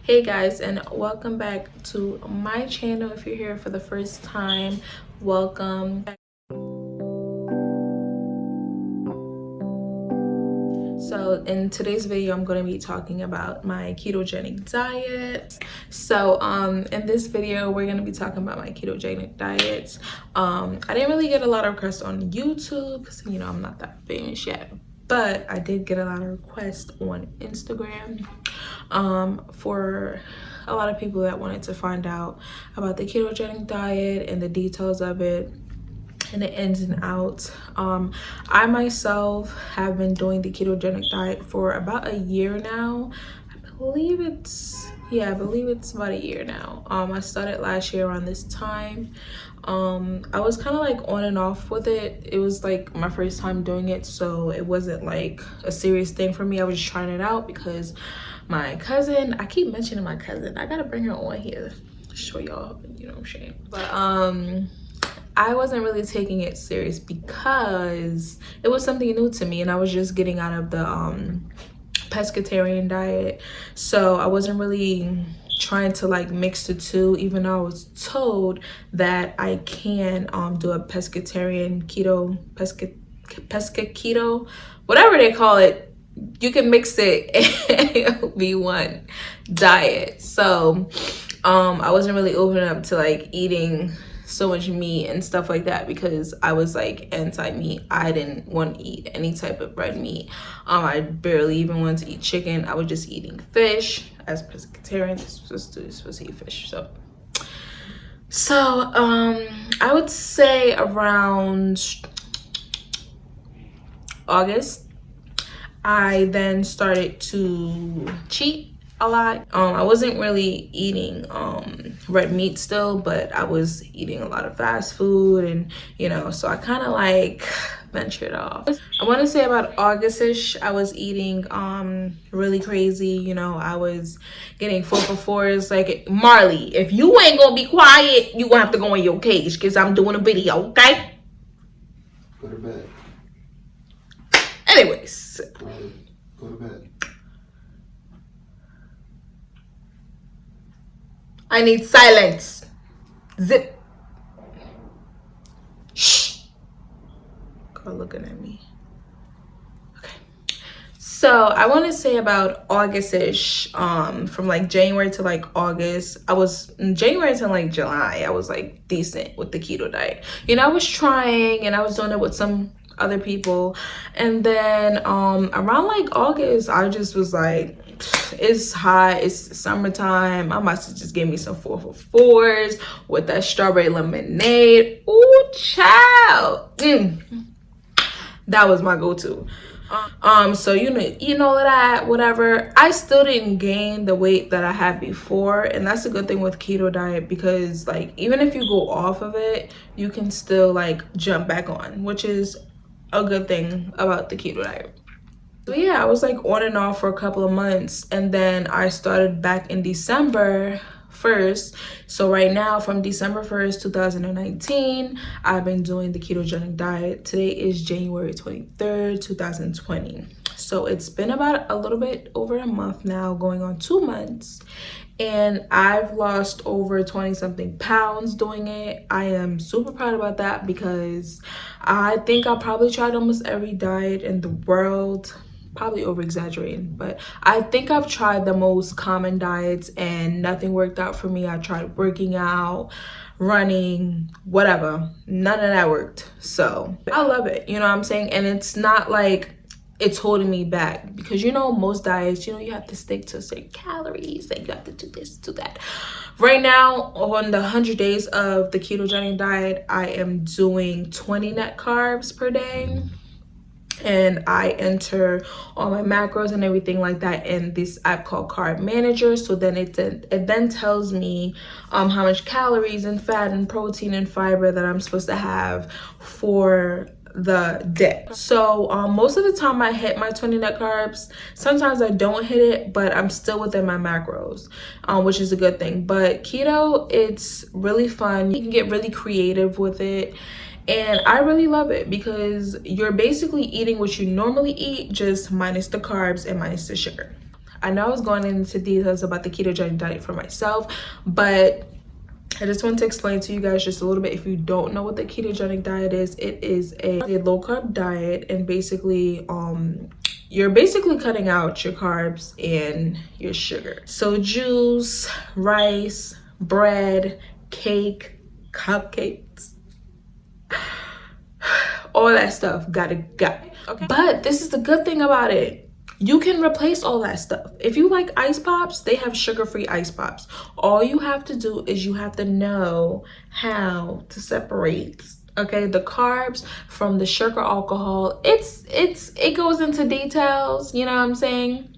Hey guys, and welcome back to my channel. If you're here for the first time, welcome. So in today's video, I'm going to be talking about my ketogenic diet. So in this video, we're going to be talking about my ketogenic diet. I didn't really get a lot of requests on YouTube because I'm not that famous yet, but I did get a lot of requests on Instagram for a lot of people that wanted to find out about the ketogenic diet and the details of it and the ins and outs. I myself have been doing the ketogenic diet for about a year now. I believe it's about a year now. I started last year around this time. I was kind of like on and off with it. It was like my first time doing it, so it wasn't like a serious thing for me. I was just trying it out because my cousin, I keep mentioning my cousin, I gotta bring her on here to show y'all, shame. But I wasn't really taking it serious because it was something new to me and I was just getting out of the pescatarian diet. So I wasn't really trying to like mix the two, even though I was told that I can do a pesca keto, whatever they call it. You can mix it and it'll be one diet. So I wasn't really open up to like eating so much meat and stuff like that because I was like anti-meat. I didn't want to eat any type of red meat. I barely even wanted to eat chicken. I was just eating fish. As pescatarian, supposed to eat fish. So I would say around August I then started to cheat a lot. I wasn't really eating red meat still, but I was eating a lot of fast food, and so I kind of like ventured off. I want to say about August-ish, I was eating really crazy. I was getting 4 for 4s. Like, Marley, if you ain't gonna be quiet, you gonna have to go in your cage because I'm doing a video, okay? Go to bed. Anyways, go to bed. I need silence. Zip. Shh. Girl looking at me. Okay. So I want to say about August-ish, from like January to like August. I was in January to like July. I was like decent with the keto diet. I was trying and I was doing it with some other people, and then around like August I just was like, it's hot, it's summertime, I must just give me some 4 for 4s with that strawberry lemonade. Ooh, child. That was my go-to. So that whatever, I still didn't gain the weight that I had before, and that's a good thing with keto diet because like even if you go off of it, you can still like jump back on, which is a good thing about the keto diet. So yeah, I was like on and off for a couple of months, and then I started back in December 1st. So right now, from December 1st 2019, I've been doing the ketogenic diet. Today is January 23rd 2020. So it's been about a little bit over a month now, going on 2 months, and I've lost over 20 something pounds doing it. I am super proud about that because I think I probably tried almost every diet in the world. Probably over exaggerating, but I think I've tried the most common diets and nothing worked out for me. I tried working out, running, whatever, none of that worked. So I love it, you know what I'm saying? And it's not like it's holding me back because most diets, you have to stick to certain calories, and you have to do this, do that. Right now on the 100 days of the ketogenic diet, I am doing 20 net carbs per day, and I enter all my macros and everything like that in this app called Carb Manager. So then it then tells me how much calories and fat and protein and fiber that I'm supposed to have for the day. So most of the time I hit my 20 net carbs. Sometimes I don't hit it, but I'm still within my macros, which is a good thing. But keto, it's really fun. You can get really creative with it, and I really love it because you're basically eating what you normally eat, just minus the carbs and minus the sugar. I know I was going into details about the ketogenic diet for myself, but I just want to explain to you guys just a little bit. If you don't know what the ketogenic diet is, it is a low carb diet, and basically you're basically cutting out your carbs and your sugar. So juice, rice, bread, cake, cupcakes, all that stuff gotta go. Okay. But this is the good thing about it. You can replace all that stuff. If you like ice pops, they have sugar-free ice pops. All you have to do is you have to know how to separate, okay, the carbs from the sugar alcohol. It goes into details, you know what I'm saying?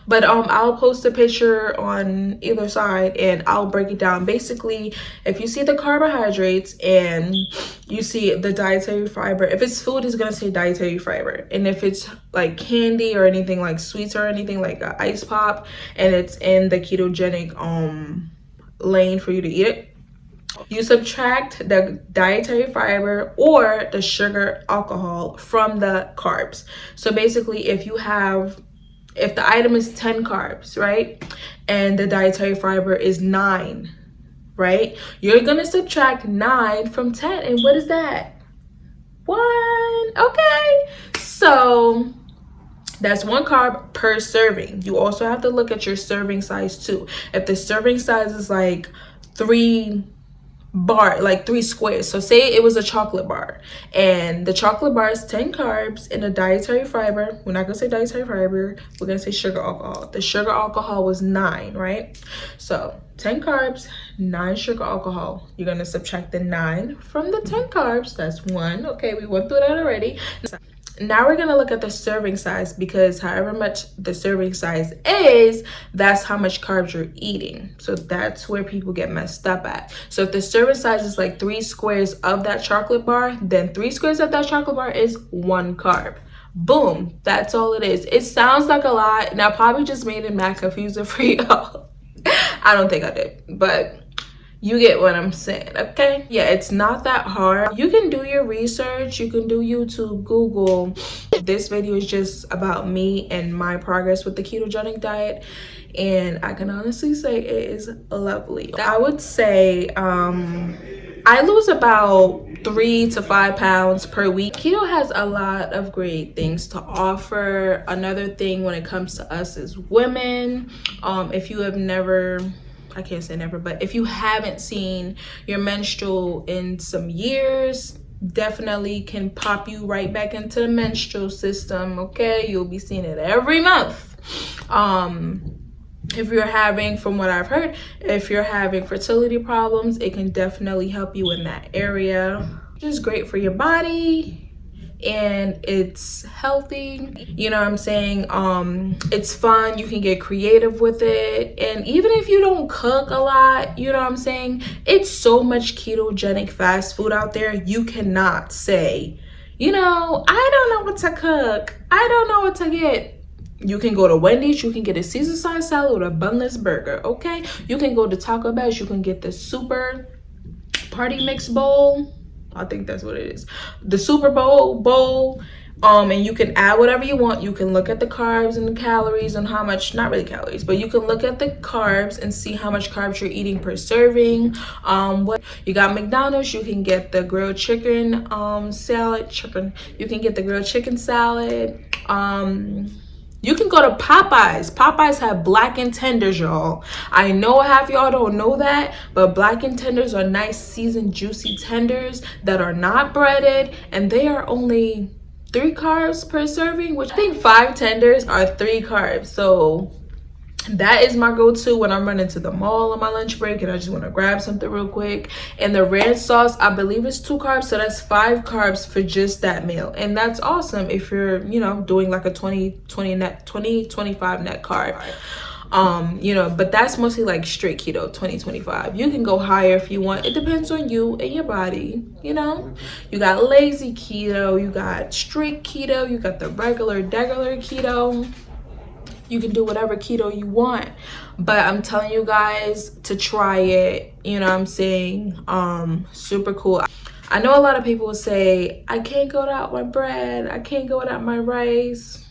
But I'll post a picture on either side and I'll break it down. Basically, if you see the carbohydrates and you see the dietary fiber, if it's food, it's gonna say dietary fiber. And if it's like candy or anything like sweets or anything like an ice pop and it's in the ketogenic lane for you to eat it, you subtract the dietary fiber or the sugar alcohol from the carbs. So basically, if the item is 10 carbs, right, and the dietary fiber is 9, right, you're gonna subtract 9 from 10. And what is that? 1. Okay, so that's 1 carb per serving. You also have to look at your serving size too. If the serving size is like 3 squares, so say it was a chocolate bar and the chocolate bar is 10 carbs and the dietary fiber, we're not gonna say dietary fiber, we're gonna say sugar alcohol. The sugar alcohol was 9, right? So 10 carbs, 9 sugar alcohol. You're gonna subtract the 9 from the 10 carbs. That's 1. Okay, we went through that already. Now we're gonna look at the serving size, because however much the serving size is, that's how much carbs you're eating. So that's where people get messed up at. So if the serving size is like 3 squares of that chocolate bar, then 3 squares of that chocolate bar is 1 carb. Boom, that's all it is. It sounds like a lot, and I probably just made it mad confusing for y'all. I don't think I did, but you get what I'm saying, okay? Yeah, it's not that hard. You can do your research. You can do YouTube, Google. This video is just about me and my progress with the ketogenic diet, and I can honestly say it is lovely. I would say I lose about 3 to 5 pounds per week. Keto has a lot of great things to offer. Another thing when it comes to us as women, if you have never, I can't say never, but if you haven't seen your menstrual in some years, definitely can pop you right back into the menstrual system, okay? You'll be seeing it every month. If you're having, from what I've heard, if you're having fertility problems, it can definitely help you in that area. It's great for your body and it's healthy, you know what I'm saying? It's fun. You can get creative with it, and even if you don't cook a lot, you know what I'm saying, it's so much ketogenic fast food out there. You cannot say, you know, I don't know what to cook, I don't know what to get. You can go to Wendy's, you can get a Caesar size salad with a bunless burger, okay? You can go to Taco Bell, you can get the super party mix bowl, I think that's what it is, the Super Bowl, and you can add whatever you want. You can look at the carbs and the calories and how much, not really calories, but you can look at the carbs and see how much carbs you're eating per serving. What you got, McDonald's, you can get the grilled chicken salad. You can get the grilled chicken salad. You can go to Popeyes. Popeyes have blackened tenders, y'all. I know half y'all don't know that, but blackened tenders are nice, seasoned, juicy tenders that are not breaded, and they are only 3 carbs per serving, which I think 5 tenders are 3 carbs. So that is my go-to when I'm running to the mall on my lunch break and I just want to grab something real quick. And the red sauce, I believe it's 2 carbs, so that's 5 carbs for just that meal. And that's awesome if you're, you know, doing like a 25 net carb. You know, but that's mostly like straight keto, 20-25. You can go higher if you want. It depends on you and your body, you know. You got lazy keto, you got strict keto, you got the regular keto. You can do whatever keto you want, but I'm telling you guys to try it, you know what I'm saying? Super cool. I know a lot of people will say, I can't go without my bread, I can't go without my rice.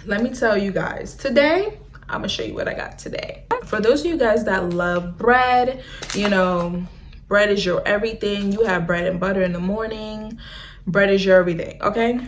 let me tell you guys, today I'm gonna show you what I got today. For those of you guys that love bread, you know, bread is your everything. You have bread and butter in the morning. Bread is your everything, okay?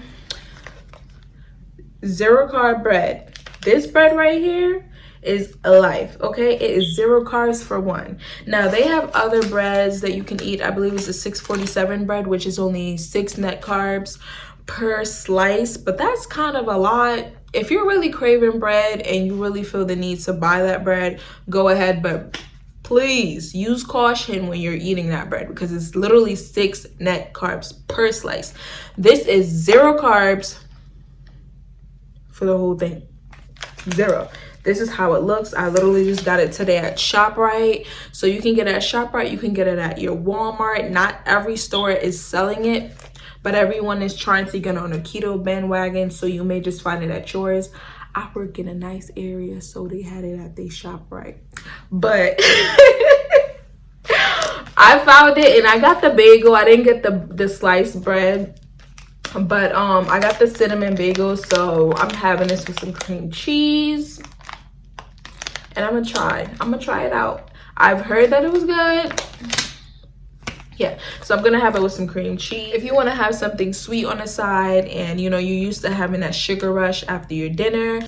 Zero carb bread. This bread right here is life, okay? It is zero carbs for one. Now they have other breads that you can eat. I believe it's a 647 bread, which is only 6 net carbs per slice, but that's kind of a lot. If you're really craving bread and you really feel the need to buy that bread, go ahead, but please use caution when you're eating that bread because it's literally 6 net carbs per slice. This is zero carbs for the whole thing. Zero. This is how it looks. I literally just got it today at ShopRite. So you can get it at ShopRite. You can get it at your Walmart. Not every store is selling it, but everyone is trying to get on a keto bandwagon. So you may just find it at yours. I work in a nice area, so they had it at their ShopRite. But I found it and I got the bagel. I didn't get the sliced bread. But I got the cinnamon bagel, so I'm having this with some cream cheese. And I'm gonna try it out. I've heard that it was good. Yeah, so I'm gonna have it with some cream cheese. If you want to have something sweet on the side and you know you're used to having that sugar rush after your dinner,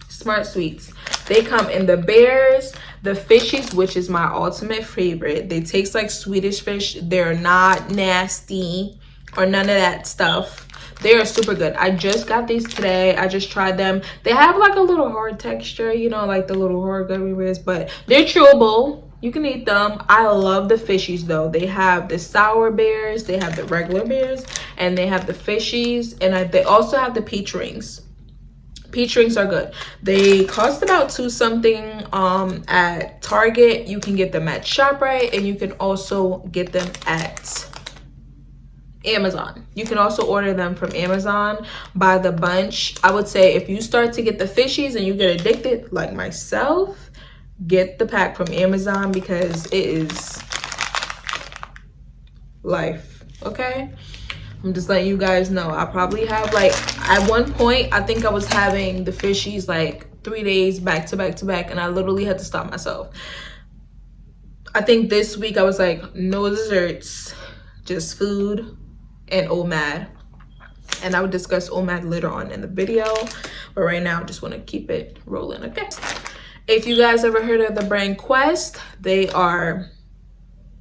Smart Sweets. They come in the bears, the fishies, which is my ultimate favorite. They taste like Swedish fish. They're not nasty or none of that stuff. They are super good. I just got these today. I just tried them. They have like a little hard texture, you know, like the little hard gummy bears, but they're chewable. You can eat them. I love the fishies though. They have the sour bears, they have the regular bears, and they have the fishies, and they also have the peach rings. Peach rings are good. They cost about $2 something at Target. You can get them at ShopRite, and you can also get them at Amazon. You can also order them from Amazon by the bunch. I would say if you start to get the fishies and you get addicted like myself, get the pack from Amazon because it is life, okay? I'm just letting you guys know. I probably have like, at one point, I think I was having the fishies like 3 days back to back to back, and I literally had to stop myself. I think this week I was like, no desserts, just food and OMAD. And I would discuss OMAD later on in the video, but right now I just want to keep it rolling, okay? If you guys ever heard of the brand Quest, they are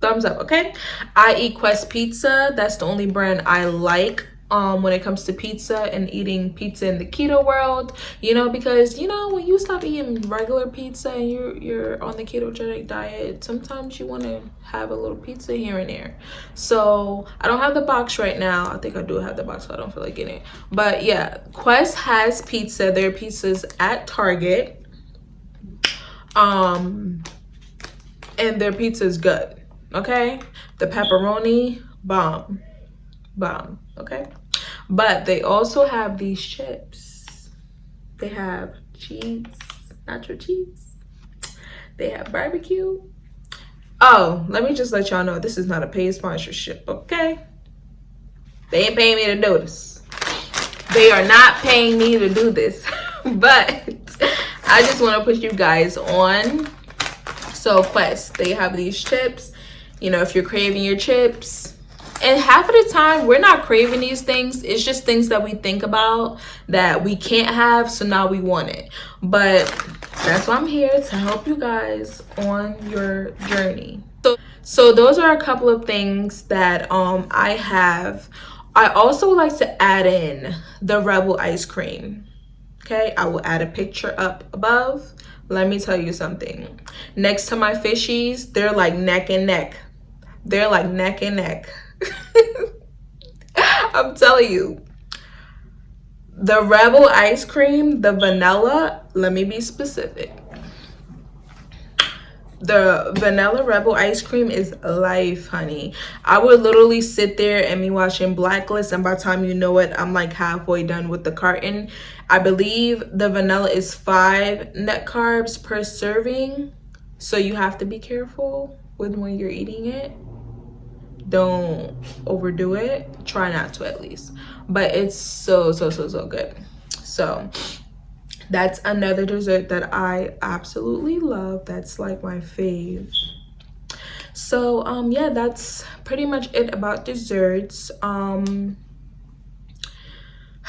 thumbs up, okay? I eat Quest pizza. That's the only brand I like when it comes to pizza and eating pizza in the keto world, you know, because you know when you stop eating regular pizza and you're on the ketogenic diet, sometimes you want to have a little pizza here and there. So I don't have the box right now. I think I do have the box, but I don't feel like getting it. But yeah, Quest has pizza. Their pizza's at Target, and their pizza is good, okay? The pepperoni, bomb, okay? But they also have these chips. They have cheese, nacho cheese. They have barbecue. Oh, let me just let y'all know, this is not a paid sponsorship, okay? They ain't paying me to do this. They are not paying me to do this. But I just want to put you guys on. So Quest, they have these chips. You know, if you're craving your chips, and half of the time we're not craving these things, it's just things that we think about that we can't have, so now we want it. But that's why I'm here, to help you guys on your journey. So those are a couple of things that I have. I also like to add in the Rebel ice cream, okay? I will add a picture up above. Let me tell you something. Next to my fishies, they're like neck and neck. They're like neck and neck. I'm telling you. The Rebel ice cream, the vanilla, let me be specific. The vanilla Rebel ice cream is life, honey. I would literally sit there and be watching Blacklist, and by the time you know it, I'm like halfway done with the carton. I believe the vanilla is 5 net carbs per serving, so you have to be careful with when you're eating it. don't overdo it. Try not to, at least. But it's so good. So that's another dessert that I absolutely love. That's like my fave. So yeah, that's pretty much it about desserts.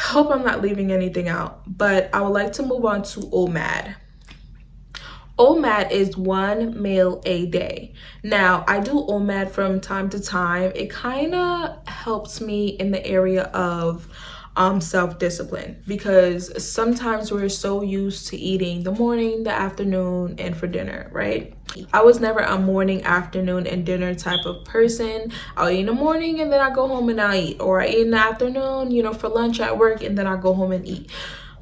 Hope I'm not leaving anything out, but I would like to move on to OMAD. OMAD is 1 meal a day. Now, I do OMAD from time to time. It kind of helps me in the area of self-discipline, because sometimes we're so used to eating the morning, the afternoon, and for dinner, right? I was never a morning, afternoon, and dinner type of person. I'll eat in the morning and then I go home and I'll eat, or I eat in the afternoon, you know, for lunch at work, and then I go home and eat.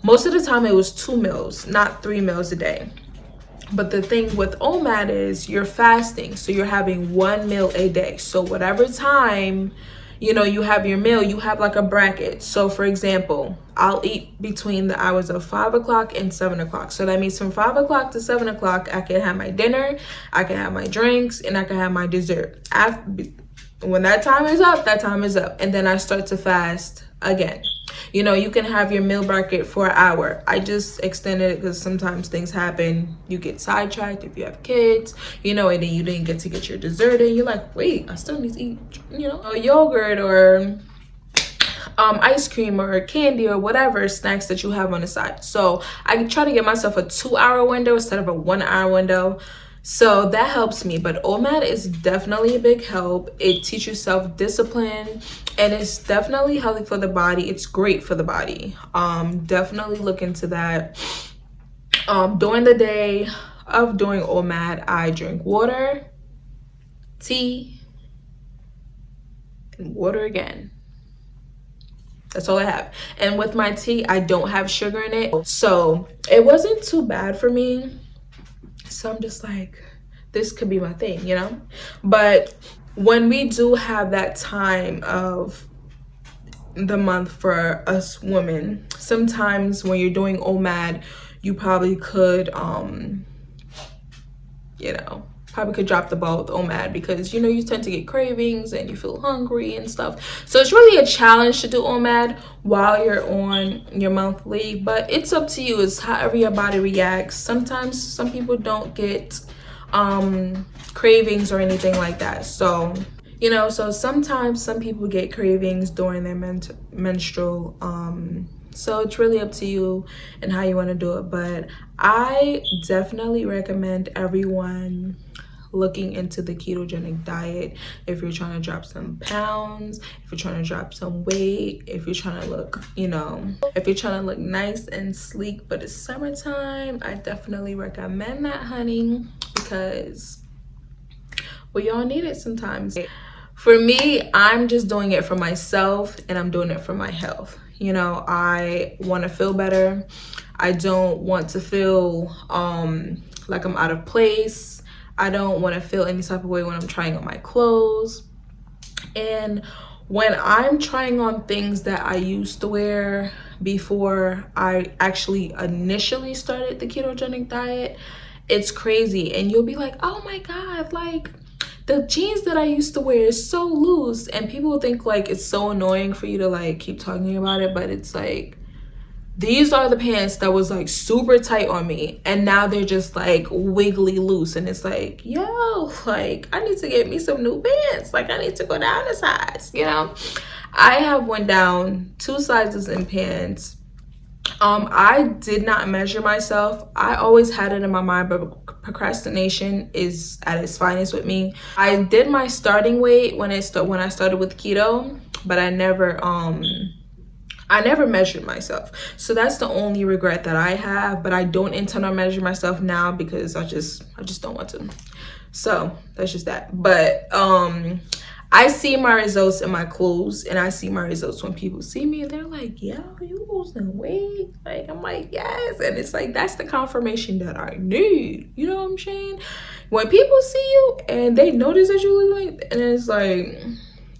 Most of the time it was 2 meals, not 3 meals a day. But the thing with OMAD is you're fasting, so you're having 1 meal a day. So whatever time, you know, you have your meal, you have like a bracket. So for example, I'll eat between the hours of 5 o'clock and 7 o'clock. So that means from 5 o'clock to 7 o'clock, I can have my dinner, I can have my drinks, and I can have my dessert. When that time is up, that time is up. And then I start to fast again. You know, you can have your meal bracket for an hour. I just extended it because sometimes things happen. You get sidetracked if you have kids, you know, and then you didn't get to get your dessert and you're like, wait, I still need to eat, you know, a yogurt or ice cream or candy or whatever snacks that you have on the side. So I try to get myself a 2-hour window instead of a 1-hour window. So that helps me. But OMAD is definitely a big help. It teaches self-discipline, and it's definitely healthy for the body. It's great for the body. Definitely look into that. During the day of doing OMAD, I drink water, tea, and water again. That's all I have. And with my tea, I don't have sugar in it, so it wasn't too bad for me. So I'm just like, this could be my thing, you know? But when we do have that time of the month for us women, sometimes when you're doing OMAD, you probably could, you know, probably could drop the ball with OMAD, because, you know, you tend to get cravings and you feel hungry and stuff. So it's really a challenge to do OMAD while you're on your monthly, but it's up to you. It's however your body reacts. Sometimes some people don't get cravings or anything like that. So, you know, so sometimes some people get cravings during their menstrual, so it's really up to you and how you want to do it. But I definitely recommend everyone looking into the ketogenic diet if you're trying to drop some pounds, if you're trying to drop some weight, if you're trying to look, you know, if you're trying to look nice and sleek. But it's summertime, I definitely recommend that, honey, because we all need it sometimes. For me, I'm just doing it for myself, and I'm doing it for my health. You know, I want to feel better. I don't want to feel like I'm out of place. I don't want to feel any type of way when I'm trying on my clothes. And when I'm trying on things that I used to wear before I actually initially started the ketogenic diet, it's crazy. And you'll be like, oh my God, like the jeans that I used to wear is so loose. And people think like it's so annoying for you to like keep talking about it, but it's like, these are the pants that was like super tight on me, and now they're just like wiggly loose, and it's like, yo, like I need to get me some new pants. Like I need to go down a size, you know? I have went down 2 sizes in pants. I did not measure myself. I always had it in my mind, but procrastination is at its finest with me. I did my starting weight when I started with keto, but I never measured myself. So that's the only regret that I have, but I don't intend on measuring myself now because I just don't want to. So that's just that. But I see my results in my clothes, and I see my results when people see me and they're like, yo, you losing weight? Like, I'm like, yes. And it's like, that's the confirmation that I need. You know what I'm saying? When people see you and they notice that you lose weight, and it's like,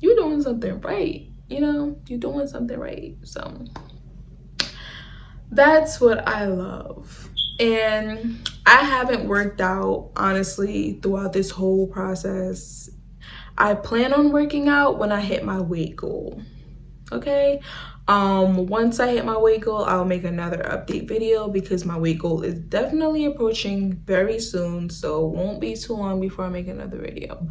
you're doing something right. You know, you're doing something right. So that's what I love. And I haven't worked out, honestly, throughout this whole process. I plan on working out when I hit my weight goal. Okay, once I hit my weight goal, I'll make another update video because my weight goal is definitely approaching very soon, so it won't be too long before I make another video.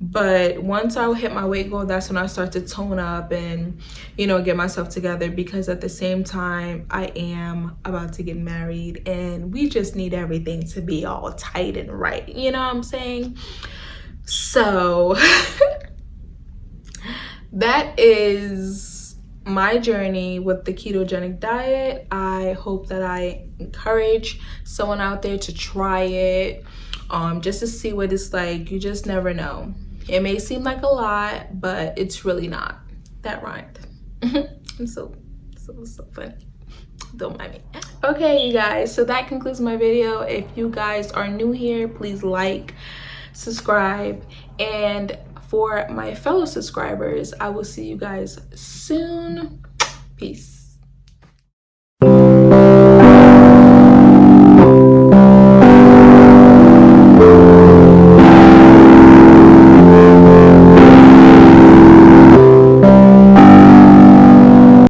But once I hit my weight goal, that's when I start to tone up and, you know, get myself together, because at the same time I am about to get married and we just need everything to be all tight and right, you know what I'm saying? So that is my journey with the ketogenic diet. I hope that I encourage someone out there to try it, just to see what it's like. You just never know. It may seem like a lot, but it's really not. That rhymed. I'm so funny. Don't mind me. Okay, you guys, so that concludes my video. If you guys are new here, please like, subscribe, and for my fellow subscribers, I will see you guys soon. Peace.